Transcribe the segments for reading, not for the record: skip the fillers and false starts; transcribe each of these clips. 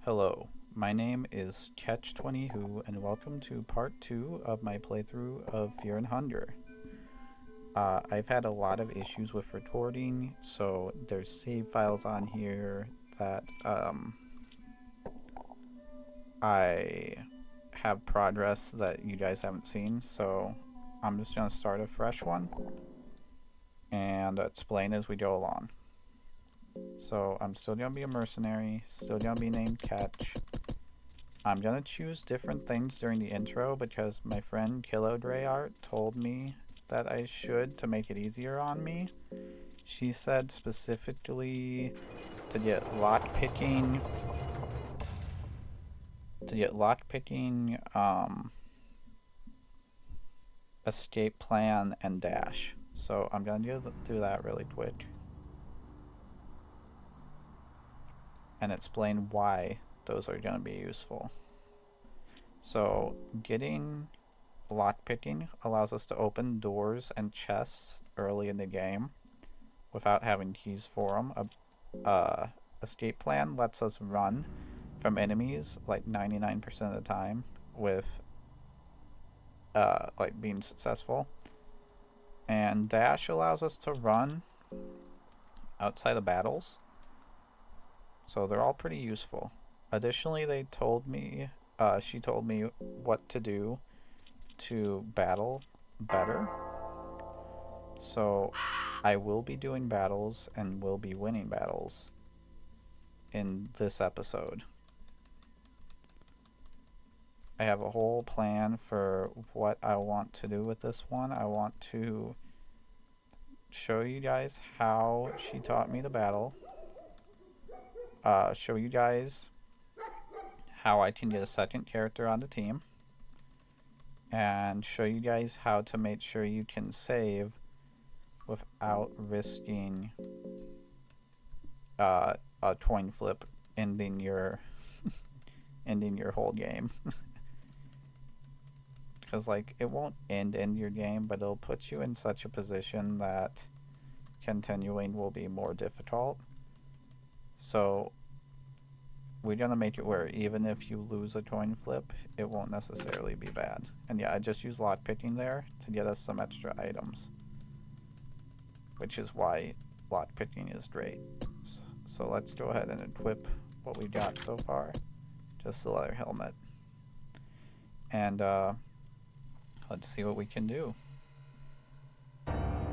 Hello, my name is Catch20Who, and welcome to part 2 of my playthrough of Fear and Hunger. I've had a lot of issues with recording, so there's save files on here that I have progress that you guys haven't seen, so I'm just going to start a fresh one and explain as we go along. So I'm still going to be a mercenary, still going to be named Catch. I'm gonna choose different things during the intro because my friend Kilo Greyart told me that I should to make it easier on me. She said specifically to get lockpicking, escape plan, and dash. So I'm gonna do that really quick and explain why those are gonna be useful. So getting lockpicking allows us to open doors and chests early in the game without having keys for them. Escape plan lets us run from enemies like 99% of the time with like being successful. And dash allows us to run outside of battles. So they're all pretty useful. Additionally, she told me what to do to battle better. So I will be doing battles and will be winning battles in this episode. I have a whole plan for what I want to do with this one. I want to show you guys how she taught me to battle. Show you guys how I can get a second character on the team. And show you guys how to make sure you can save without risking a coin flip ending your whole game. Because like it won't end your game, but it'll put you in such a position that continuing will be more difficult. So we're gonna make it where even if you lose a coin flip, it won't necessarily be bad. And yeah, I just use lockpicking there to get us some extra items, which is why lockpicking is great. So let's go ahead and equip what we got so far. Just the leather helmet. And let's see what we can do.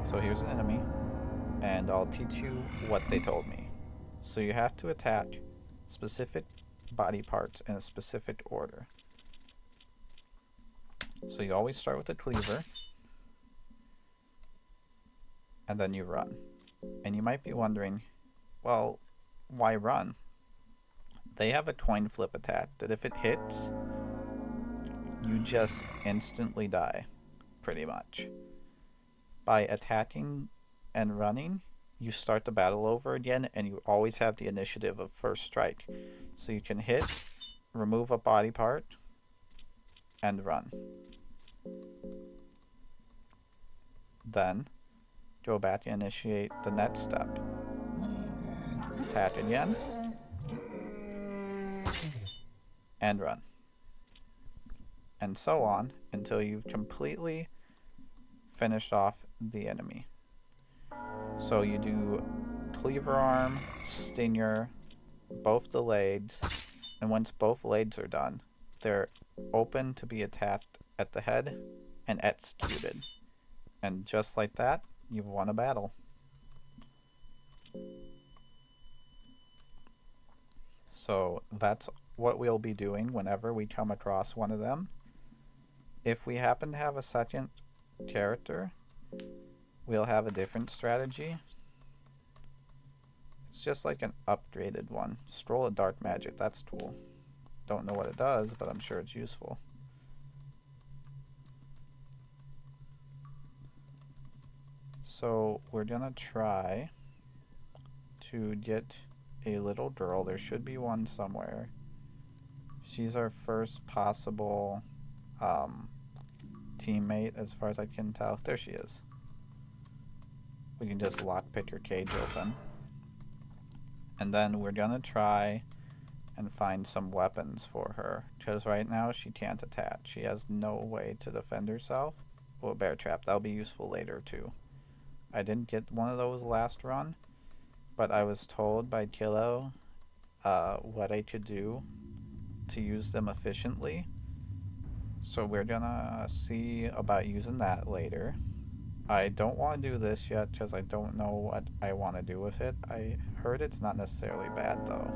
So here's an enemy, and I'll teach you what they told me. So you have to attack specific body parts in a specific order. So you always start with the cleaver, and then you run. And you might be wondering, well, why run? They have a coin flip attack that if it hits, you just instantly die, pretty much. By attacking and running, you start the battle over again, and you always have the initiative of first strike. So you can hit, remove a body part, and run. Then, go back and initiate the next step. Attack again, and run. And so on until you've completely finished off the enemy. So you do cleaver arm, stinger, both the legs, and once both legs are done, they're open to be attacked at the head and executed. And just like that, you've won a battle. So that's what we'll be doing whenever we come across one of them. If we happen to have a second character, we'll have a different strategy. It's just like an upgraded one. Scroll of Dark Magic, that's cool. Don't know what it does, but I'm sure it's useful. So we're gonna try to get a little girl. There should be one somewhere. She's our first possible teammate as far as I can tell. There she is. We can just lockpick her cage open. And then we're gonna try and find some weapons for her, because right now she can't attack. She has no way to defend herself. Oh, a bear trap. That'll be useful later too. I didn't get one of those last run, but I was told by Kilo what I could do to use them efficiently. So we're gonna see about using that later. I don't want to do this yet because I don't know what I want to do with it. I heard it's not necessarily bad though.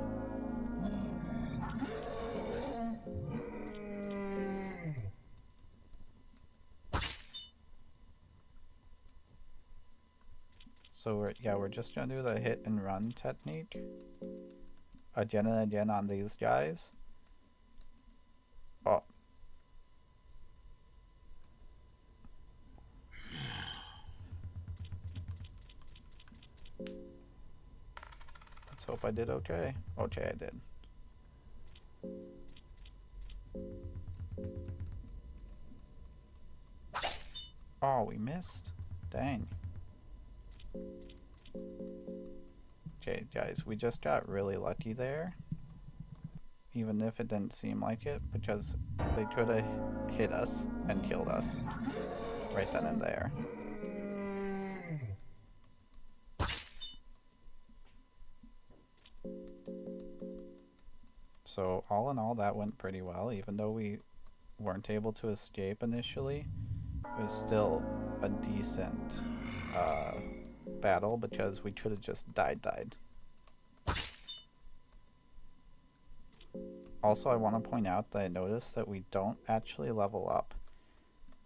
So we're just gonna do the hit and run technique again and again on these guys. Oh. Let's hope I did okay. Okay, I did. Oh, we missed. Dang. Okay, guys, we just got really lucky there. Even if it didn't seem like it, because they could have hit us and killed us right then and there. So all in all, that went pretty well. Even though we weren't able to escape initially, it was still a decent battle because we could have just died. Also, I want to point out that I noticed that we don't actually level up.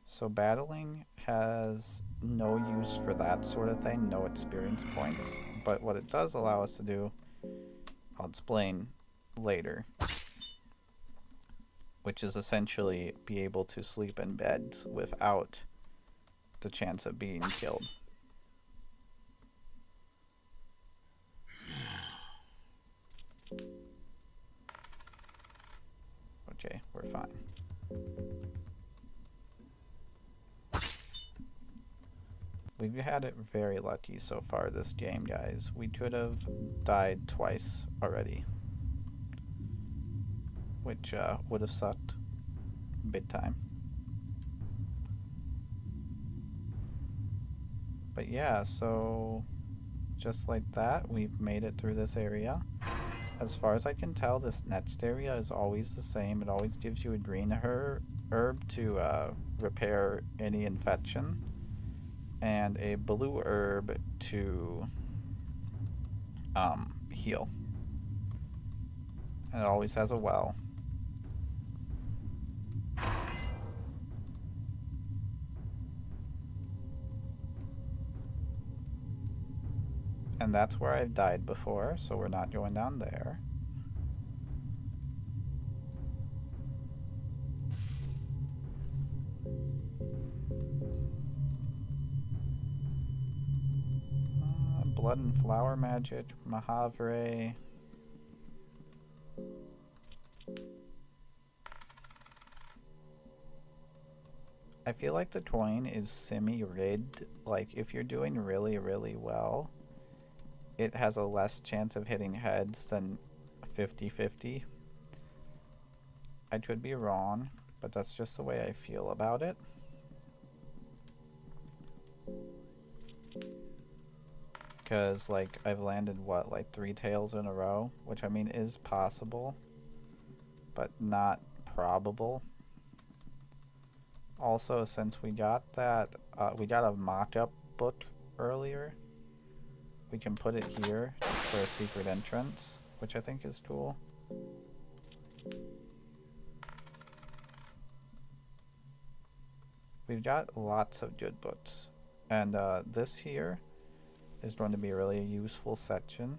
So battling has no use for that sort of thing, no experience points. But what it does allow us to do, I'll explain later, which is essentially be able to sleep in beds without the chance of being killed. Okay, we're fine. We've had it very lucky so far this game, guys. We could have died twice already, which would have sucked big time. But yeah, so just like that, we've made it through this area. As far as I can tell, this next area is always the same. It always gives you a green herb to repair any infection, and a blue herb to heal. And it always has a well. And that's where I've died before, so we're not going down there. Blood and flower magic, Mahavre. I feel like the coin is semi-rigged. Like, if you're doing really, really well, it has a less chance of hitting heads than 50-50. I could be wrong, but that's just the way I feel about it. Because, like, I've landed, what, like 3 tails in a row? Which, I mean, is possible, but not probable. Also, since we got that, we got a mock-up book earlier, we can put it here for a secret entrance, which I think is cool. We've got lots of good books, and this here is going to be a really useful section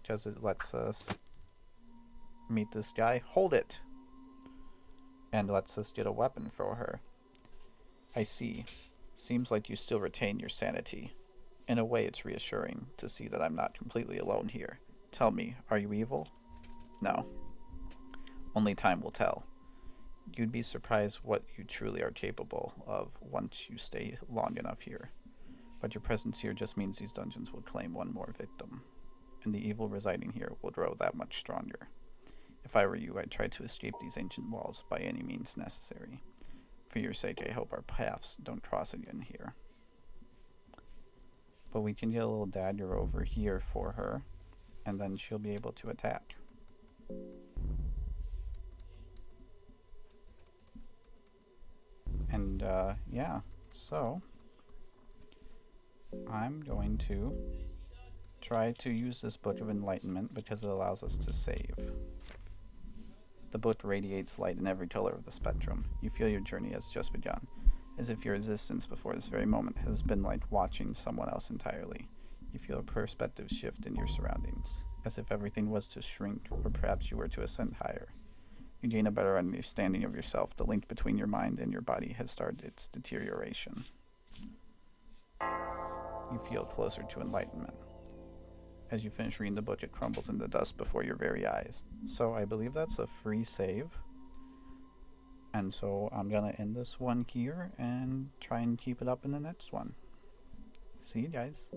because it lets us meet this guy, hold it, and lets us get a weapon for her. I see. Seems like you still retain your sanity. In a way, it's reassuring to see that I'm not completely alone here. Tell me, are you evil? No. Only time will tell. You'd be surprised what you truly are capable of once you stay long enough here. But your presence here just means these dungeons will claim one more victim, and the evil residing here will grow that much stronger. If I were you, I'd try to escape these ancient walls by any means necessary. For your sake, I hope our paths don't cross again here. But we can get a little dagger over here for her, and then she'll be able to attack. And, yeah, so I'm going to try to use this Book of Enlightenment because it allows us to save. The book radiates light in every color of the spectrum. You feel your journey has just begun, as if your existence before this very moment has been like watching someone else entirely. You feel a perspective shift in your surroundings, as if everything was to shrink, or perhaps you were to ascend higher. You gain a better understanding of yourself. The link between your mind and your body has started its deterioration. You feel closer to enlightenment. As you finish reading the book, it crumbles into dust before your very eyes. So I believe that's a free save. And so I'm going to end this one here and try and keep it up in the next one. See you guys.